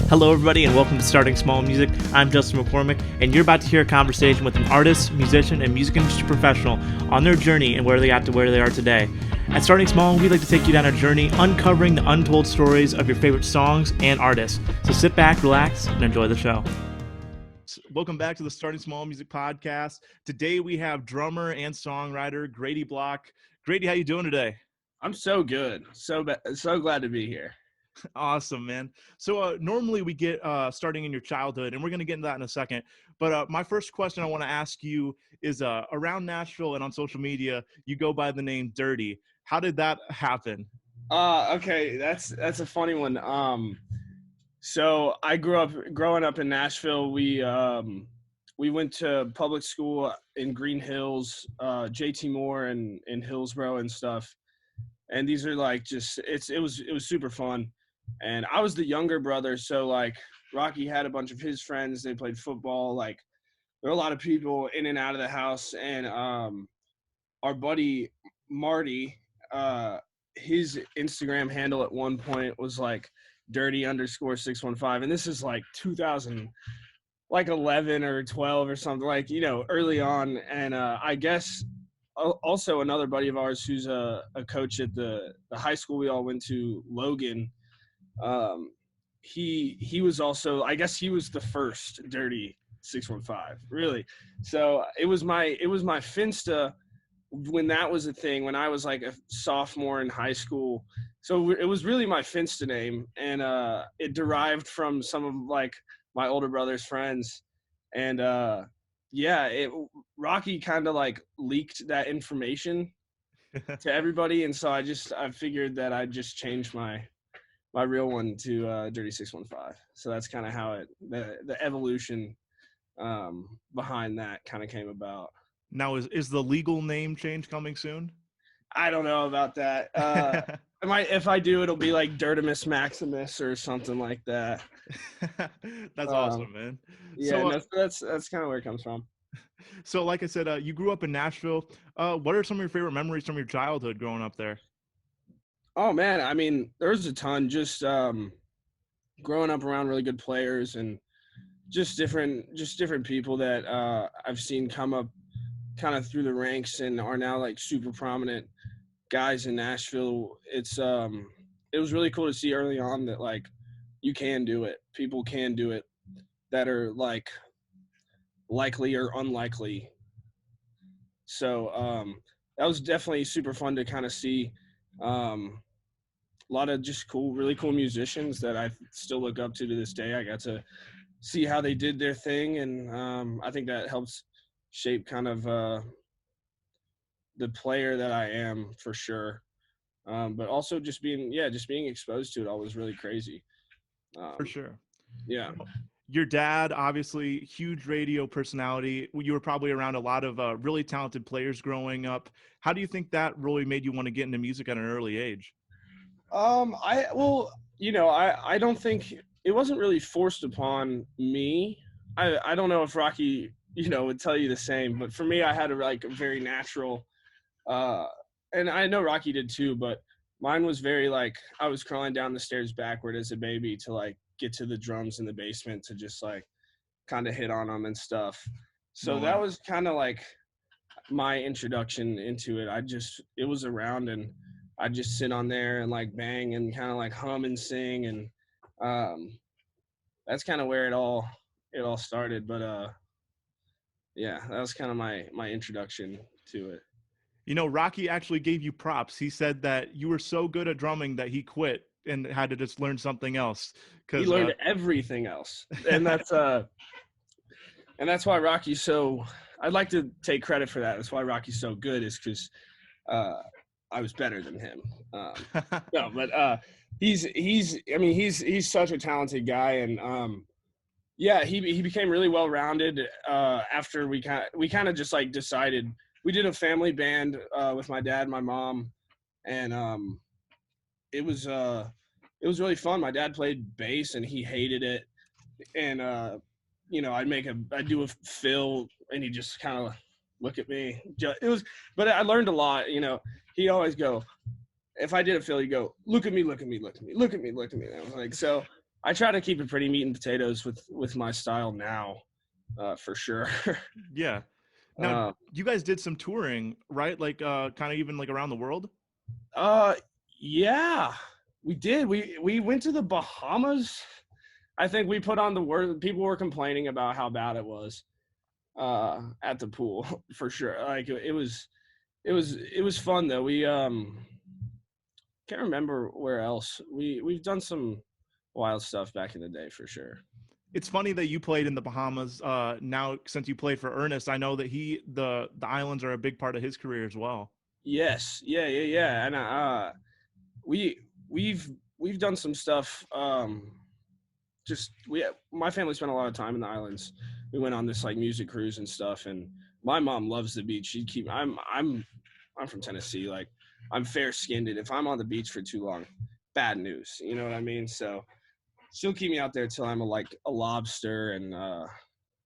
Hello, everybody, and welcome to Starting Small Music. I'm Justin McCormick, and you're about to hear a conversation with an artist, musician, and music industry professional on their journey and where they got to where they are today. At Starting Small, we like to take you down a journey uncovering the untold stories of your favorite songs and artists. So sit back, relax, and enjoy the show. Welcome back to the Starting Small Music Podcast. Today we have drummer and songwriter Grady Block. Grady, how you doing today? I'm so good. So glad to be here. Awesome, man. So normally we get starting in your childhood, and we're going to get into that in a second. But my first question I want to ask you is around Nashville and on social media, you go by the name Dirty. How did that happen? Okay, that's a funny one. So I growing up in Nashville. We went to public school in Green Hills, JT Moore and in Hillsborough and stuff. And these are like it was super fun. And I was the younger brother, so like Rocky had a bunch of his friends. They played football. Like there were a lot of people in and out of the house. And our buddy Marty, his Instagram handle at one point was like dirty_615, and this is like 2011 or 12 or something, like, you know, early on. And I guess also another buddy of ours who's a coach at the high school we all went to, Logan. He was also, I guess he was the first Dirty 615, really. So it was my Finsta when that was a thing, when I was like a sophomore in high school. So it was really my Finsta name, and it derived from some of like my older brother's friends. And Rocky kind of like leaked that information to everybody, and so I figured that I'd just change my real one to Dirty 615. So that's kind of how the evolution behind that kind of came about. Now, is the legal name change coming soon? I don't know about that. If I do, it'll be like Dirtimus Maximus or something like that. That's awesome, man. Yeah, that's kind of where it comes from. So like I said, you grew up in Nashville. What are some of your favorite memories from your childhood growing up there? Oh man, I mean, there's a ton. Just growing up around really good players and just different people that I've seen come up kind of through the ranks and are now like super prominent guys in Nashville. It was really cool to see early on that like you can do it. People can do it that are like likely or unlikely. So that was definitely super fun to kind of see. A lot of just really cool musicians that I still look up to this day. I got to see how they did their thing, and I think that helps shape kind of the player that I am, for sure. But also just being exposed to it all was really crazy. For sure. Yeah. Your dad, obviously, huge radio personality. You were probably around a lot of really talented players growing up. How do you think that really made you want to get into music at an early age? I don't think it wasn't really forced upon me. I don't know if Rocky, would tell you the same, but for me, I had a very natural, and I know Rocky did too, but mine was very like, I was crawling down the stairs backward as a baby to like get to the drums in the basement to just like kind of hit on them and stuff. So that was kind of like my introduction into it. It was around, and I'd just sit on there and like bang and kind of like hum and sing, and that's kind of where it all started. But yeah, that was kind of my introduction to it. You know, Rocky actually gave you props. He said that you were so good at drumming that he quit and had to just learn something else. He learned everything else, and that's why Rocky's so. I'd like to take credit for that. That's why Rocky's so good, is because I was better than him. No, but he's such a talented guy, and he became really well rounded after we kind of just like decided. We did a family band with my dad and my mom, and it was really fun. My dad played bass and he hated it, and I'd do a fill and he just kind of look at me. But I learned a lot. He'd always go, if I did a fill, he'd go, look at me, look at me, look at me, look at me, look at me. And I was like, so I try to keep it pretty meat and potatoes with my style now, for sure. Yeah. Now, uh, you guys did some touring, right? Like, kind of even like around the world. uh, yeah, we did. We went to the Bahamas. I think we put on the word. People were complaining about how bad it was at the pool for sure. Like it was fun though. We can't remember where else. We've done some wild stuff back in the day for sure. It's funny that you played in the Bahamas. Now, since you played for Ernest, I know that the islands are a big part of his career as well. Yes, yeah, and we we've done some stuff. Just my family spent a lot of time in the islands. We went on this like music cruise and stuff, and my mom loves the beach. She'd keep. I'm from Tennessee. Like I'm fair skinned, and if I'm on the beach for too long, bad news. You know what I mean? So she'll keep me out there till I'm a lobster, and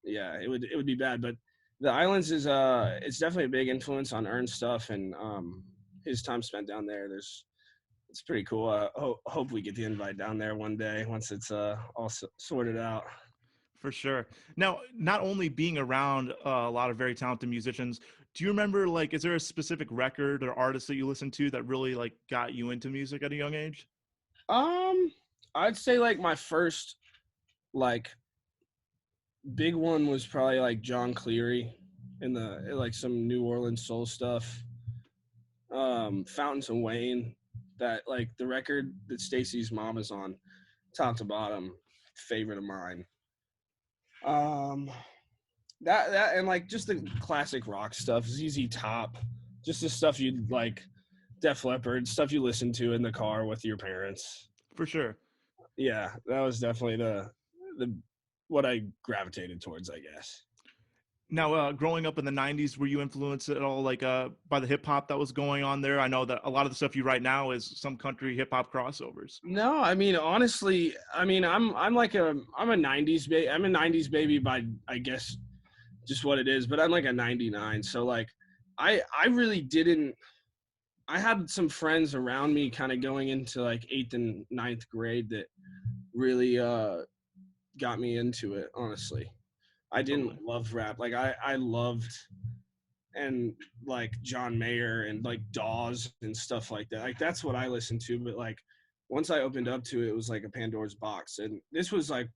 yeah, it would be bad. But the islands is it's definitely a big influence on Ern's stuff, and his time spent down there. It's pretty cool. Hope we get the invite down there one day once it's all sorted out. For sure. Now, not only being around a lot of very talented musicians, do you remember like is there a specific record or artist that you listened to that really like got you into music at a young age? Um, I'd say like my first like big one was probably like John Cleary in the like some New Orleans soul stuff. Fountains and Wayne, that like the record that Stacy's mom is on, top to bottom, favorite of mine. Um, that and like just the classic rock stuff, ZZ Top, just the stuff you'd like, Def Leppard, stuff you listen to in the car with your parents. For sure. Yeah, that was definitely the what I gravitated towards, I guess. Now, growing up in the '90s, were you influenced at all, like, by the hip hop that was going on there? I know that a lot of the stuff you write now is some country hip hop crossovers. No, I mean honestly, I mean I'm a '90s baby. I'm a '90s baby by I guess just what it is, but I'm like a '99. So like I really didn't. I had some friends around me kind of going into like eighth and ninth grade that really got me into it. Honestly, I didn't Totally, love rap. Like I loved and like John Mayer and like Dawes and stuff like that. Like that's what I listened to. But like once I opened up to it, it was like a Pandora's box. And this was like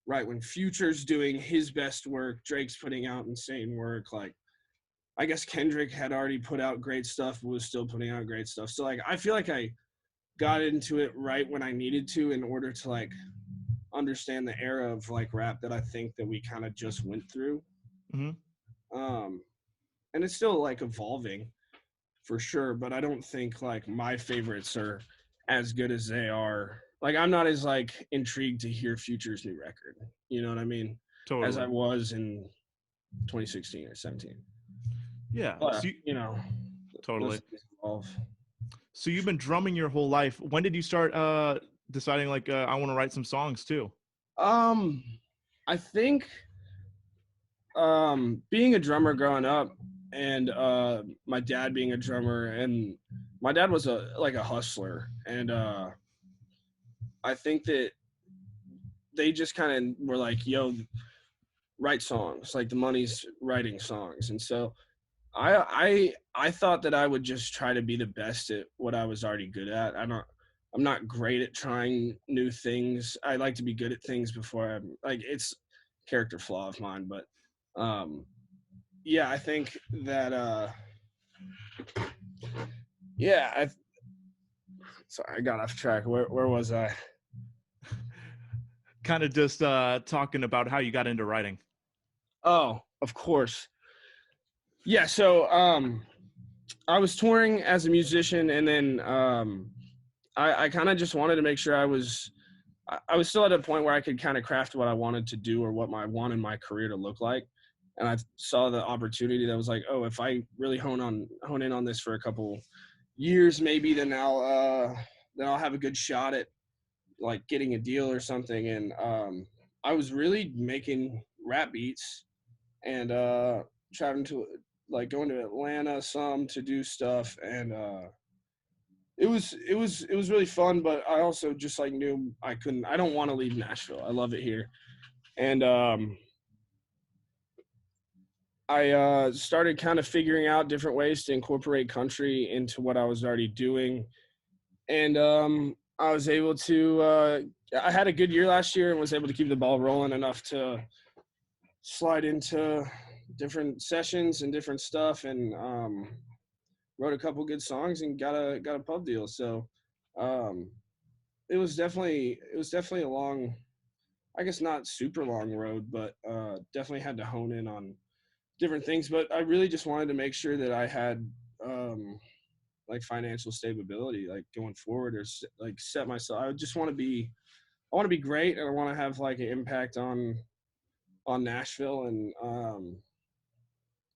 right when Future's doing his best work, Drake's putting out insane work. Like I guess Kendrick had already put out great stuff, but was still putting out great stuff. So like I feel like I got into it right when I needed to in order to like understand the era of like rap that I think that we kind of just went through. hmm Um, and it's still like evolving for sure, but I don't think like my favorites are as good as they are. Like I'm not as like intrigued to hear Future's new record. You know what I mean? As I totally. was in 2016 or 17. Yeah, But those totally. things evolve. So you've been drumming your whole life. When did you start deciding like I want to write some songs too? Um, I think being a drummer growing up, and my dad being a drummer, and my dad was a hustler, and I think that they just kind of were like, "Yo, write songs. Like the money's writing songs." And so I thought that I would just try to be the best at what I was already good at. I'm not great at trying new things. I like to be good at things before I'm like it's character flaw of mine, but um yeah, I think that yeah, I sorry, I got off track. Where was I? Kind of just talking about how you got into writing. Oh, of course. Yeah, so I was touring as a musician, and then I kind of just wanted to make sure I was still at a point where I could kind of craft what I wanted to do or what I wanted my career to look like. And I saw the opportunity that was like, oh, if I really hone in on this for a couple years, maybe then I'll have a good shot at like getting a deal or something. And I was really making rap beats and traveling to like going to Atlanta some to do stuff, and it was really fun, but I also just like knew I don't want to leave Nashville. I love it here. And I started kind of figuring out different ways to incorporate country into what I was already doing. And I was able to I had a good year last year and was able to keep the ball rolling enough to slide into different sessions and different stuff, and wrote a couple good songs and got a pub deal. So um, it was definitely a long, I guess not super long road, but definitely had to hone in on different things. But I really just wanted to make sure that I had like financial stability, like going forward, or like set myself. I want to be great, and I want to have like an impact on Nashville, and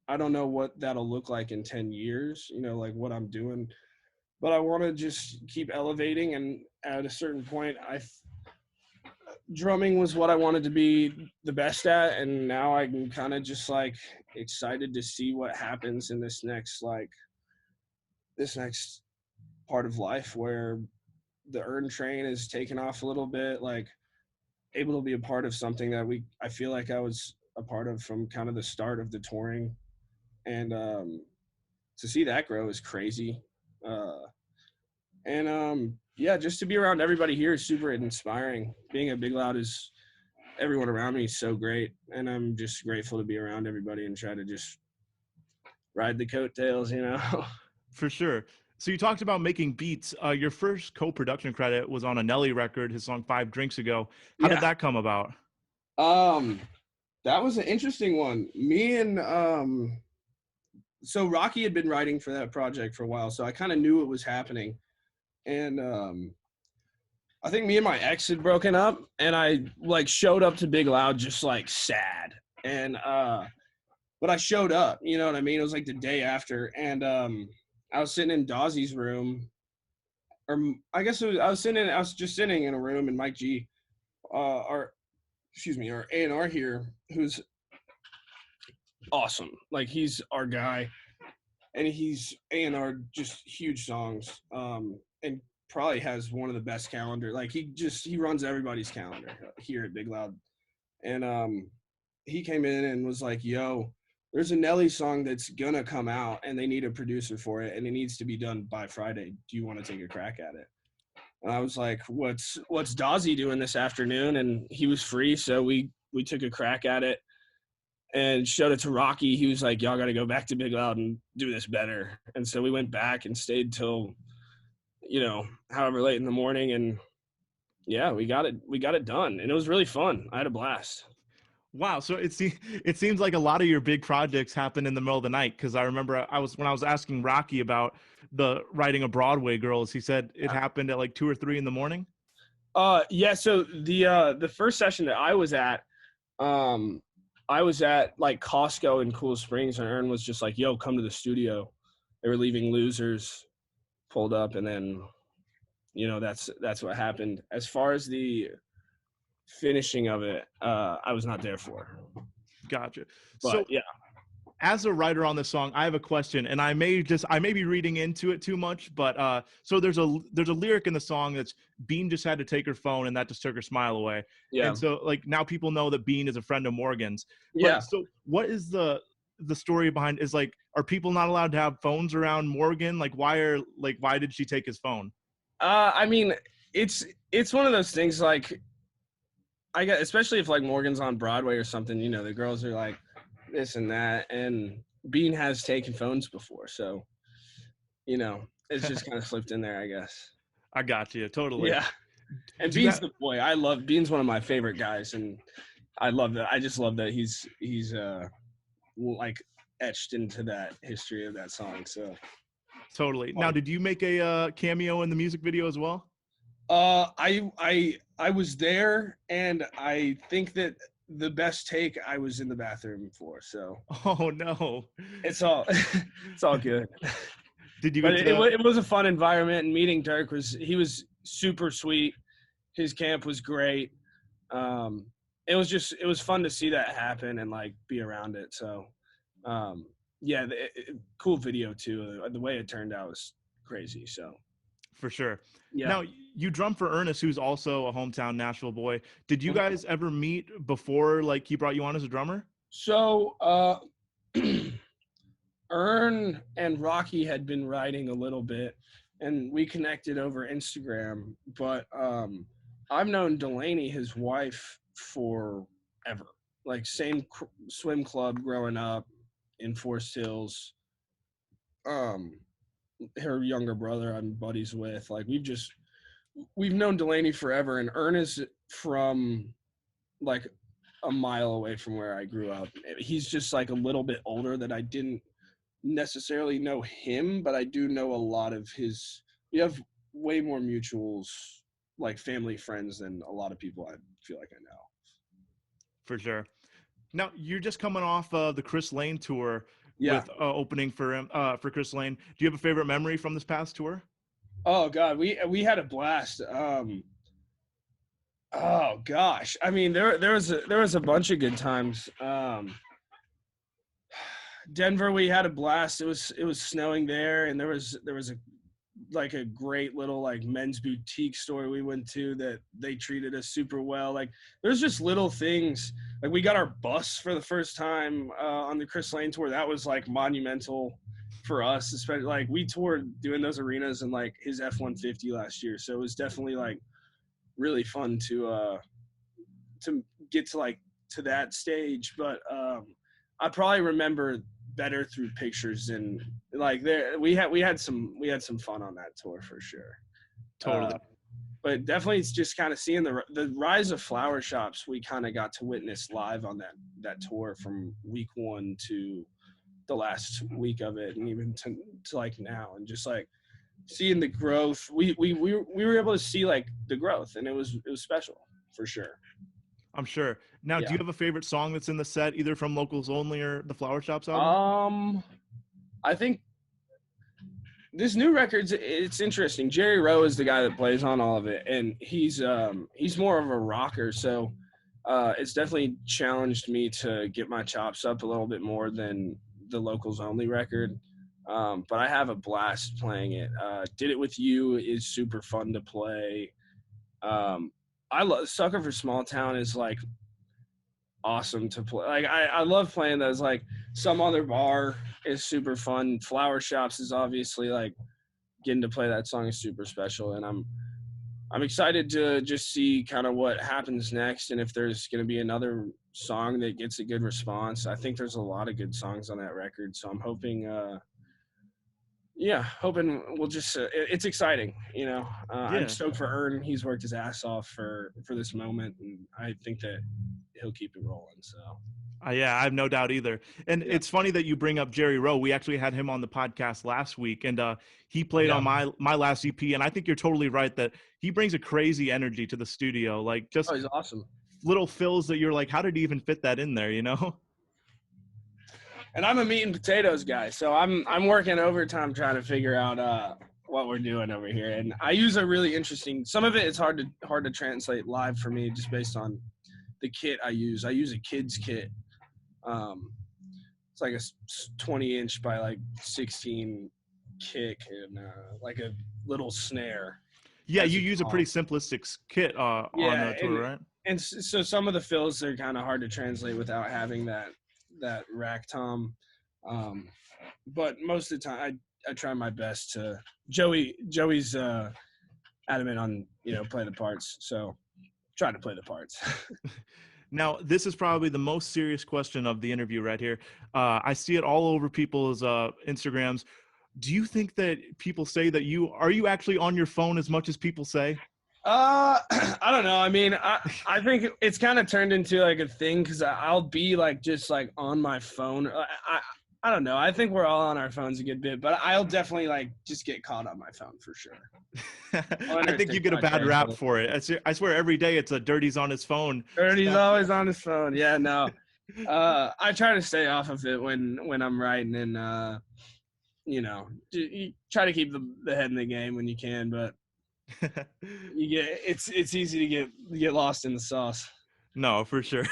I don't know what that'll look like in 10 years, like what I'm doing, but I want to just keep elevating. And at a certain point, drumming was what I wanted to be the best at. And now I'm kind of just like excited to see what happens in this next part of life where the Earn train is taking off a little bit, like able to be a part of something that I feel like I was a part of from kind of the start of the touring. And to see that grow is crazy. And yeah, just to be around everybody here is super inspiring. Being at Big Loud is everyone around me is so great, and I'm just grateful to be around everybody and try to just ride the coattails, For sure. So you talked about making beats. Your first co-production credit was on a Nelly record, his song 5 Drinks Ago. How did Yeah. that come about? That was an interesting one. Me and so Rocky had been writing for that project for a while, so I kind of knew it was happening. And I think me and my ex had broken up, and I like showed up to Big Loud just like sad. And but I showed up, you know what I mean? It was like the day after, and I was sitting in Dawsey's room, or I guess I was just sitting in a room, and Mike G, our A&R here, who's awesome. Like he's our guy, and he's A&R just huge songs, and probably has one of the best calendar. Like he runs everybody's calendar here at Big Loud. And he came in and was like, yo, there's a Nelly song that's gonna come out and they need a producer for it and it needs to be done by Friday. Do you want to take a crack at it? And I was like, what's Dawsey doing this afternoon? And he was free, so we took a crack at it and showed it to Rocky. He was like, y'all got to go back to Big Loud and do this better. And so we went back and stayed till, however late in the morning. And yeah, we got it done. And it was really fun. I had a blast. Wow. So it seems like a lot of your big projects happen in the middle of the night. Cause I remember when I was asking Rocky about the writing of Broadway Girls, he said it happened at like 2 or 3 in the morning. Yeah. So the first session that I was at like Costco in Cool Springs, and Ern was just like, yo, come to the studio. They were leaving Losers, pulled up, and then, that's what happened. As far as the finishing of it, I was not there for. Gotcha. But, so yeah. As a writer on this song, I have a question, and I may be reading into it too much, but so there's a lyric in the song that's Bean just had to take her phone, and that just took her smile away. Yeah. And so like now people know that Bean is a friend of Morgan's. Yeah. But, so what is the story behind? Is like, are people not allowed to have phones around Morgan? Like why did she take his phone? I mean, it's one of those things, like, I guess, especially if like Morgan's on Broadway or something, the girls are like this and that, and Bean has taken phones before, so it's just kind of slipped in there, I guess. I got you totally. Yeah. And Bean's the boy. Bean's one of my favorite guys, and I love that. I just love that he's like etched into that history of that song. So totally. Now, did you make a cameo in the music video as well? I was there, and I think that the best take I was in the bathroom for. So oh no, it's all good. Did you? But it was a fun environment, and meeting Dirk he was super sweet. His camp was great. It was fun to see that happen and like be around it. So yeah, cool video too. The way it turned out was crazy. So For sure. Yeah. Now, you drum for Ernest, who's also a hometown Nashville boy. Did you guys ever meet before, like, he brought you on as a drummer? So, Ern and Rocky had been writing a little bit, and we connected over Instagram. But I've known Delaney, his wife, forever. Like same swim club growing up in Forest Hills. Her younger brother I'm buddies with. Like we've known Delaney forever, and Ernest from like a mile away from where I grew up. He's just like a little bit older that I didn't necessarily know him, but I do know a lot of his. We have way more mutuals, like family friends, than a lot of people I feel like I know. For sure. Now, you're just coming off the Chris Lane tour Yeah. with opening for him for Chris Lane. Do you have a favorite memory from this past tour? Oh God, we had a blast. Oh gosh, I mean there was a bunch of good times. Denver, we had a blast. It was snowing there, and there was a great little like men's boutique store we went to that they treated us super well. Like there's just little things. Like we got our bus for the first time on the Chris Lane tour. That was like monumental for us, especially like we toured doing those arenas and like his F-150 last year. So it was definitely like really fun to get to like to that stage. But I probably remember better through pictures and like there we had some fun on that tour for sure. Totally. But definitely it's just kind of seeing the rise of flower shops we kind of got to witness live on that tour from week 1 to the last week of it, and even to like now, and just like seeing the growth. We were able to see like the growth, and it was special for sure. I'm sure. Now, do you have a favorite song that's in the set, either from Locals Only or the Flower Shops album? I think this new record's it's interesting. Jerry Rowe is the guy that plays on all of it, and he's more of a rocker, so it's definitely challenged me to get my chops up a little bit more than the Locals Only record. But I have a blast playing it. Did It With You is super fun to play. I love Sucker for Small Town is like awesome to play. Like I love playing those. Like Some Other Bar is super fun. Flower Shops is obviously like getting to play that song is super special, and I'm excited to just see kind of what happens next, and if there's going to be another song that gets a good response. I think there's a lot of good songs on that record, so I'm hoping we'll just it's exciting, you know. I'm stoked for Ern. He's worked his ass off for this moment, and I think that he'll keep it rolling. So yeah, I have no doubt either. And it's funny that you bring up Jerry Rowe. We actually had him on the podcast last week, and he played on my last EP. And I think you're totally right that he brings a crazy energy to the studio. Like just he's awesome. Little fills that you're like, how did he even fit that in there? You know. And I'm a meat and potatoes guy, so I'm working overtime trying to figure out what we're doing over here. And I use a really interesting. Some of it is hard to translate live for me, just based on the kit I use. I use a kids kit. It's like a 20-inch by like 16 kick and like a little snare. Yeah, you use a pretty simplistic kit on the tour, right? And so some of the fills are kind of hard to translate without having that rack tom. But most of the time I try my best to. Joey's adamant on, you know, play the parts, so try to play the parts. Now, this is probably the most serious question of the interview right here. I see it all over people's Instagrams. Do you think that people say that are you actually on your phone as much as people say? I don't know. I mean, I think it's kind of turned into like a thing, because I'll be like just like on my phone. I don't know. I think we're all on our phones a good bit, but I'll definitely like just get caught on my phone for sure. I think you get a bad rap for it. I swear every day it's a Dirty's on his phone. Dirty's always on his phone. Yeah, no. I try to stay off of it when I'm writing, and you know, you try to keep the head in the game when you can, but it's easy to get lost in the sauce. No, for sure.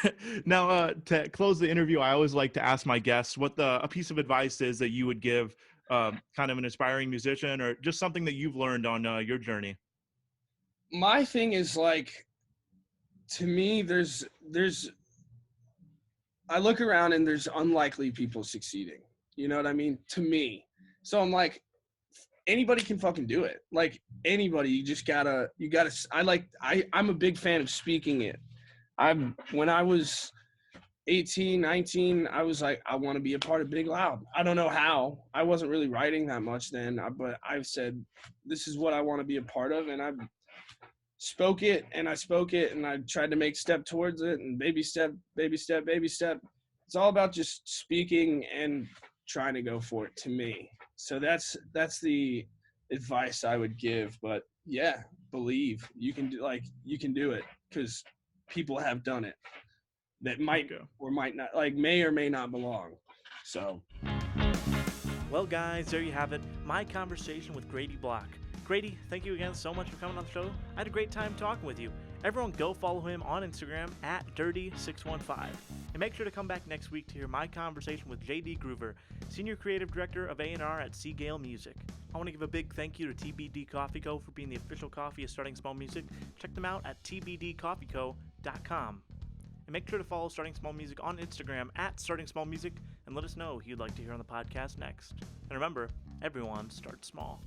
Now, to close the interview, I always like to ask my guests what a piece of advice is that you would give kind of an aspiring musician, or just something that you've learned on your journey? My thing is like, to me, I look around and there's unlikely people succeeding. You know what I mean? To me. So I'm like, anybody can fucking do it. Like anybody, I'm a big fan of speaking it. When I was 18, 19, I was like, I want to be a part of Big Loud. I don't know how. I wasn't really writing that much then, but I've said, this is what I want to be a part of. And I spoke it and I tried to make step towards it, and baby step, baby step, baby step. It's all about just speaking and trying to go for it, to me. So that's the advice I would give. But yeah, believe you can do it, because people have done it that might or might not, like may or may not belong. So, well, guys, there you have it. My conversation with Grady Block. Grady, thank you again so much for coming on the show. I had a great time talking with you. Everyone go follow him on Instagram at Dirty615. And make sure to come back next week to hear my conversation with JD Groover, Senior Creative Director of A&R at Seagale Music. I want to give a big thank you to TBD Coffee Co. for being the official coffee of Starting Small Music. Check them out at tbdcoffeeco.com. And make sure to follow Starting Small Music on Instagram at Starting Small Music, and let us know who you'd like to hear on the podcast next. And remember, everyone starts small.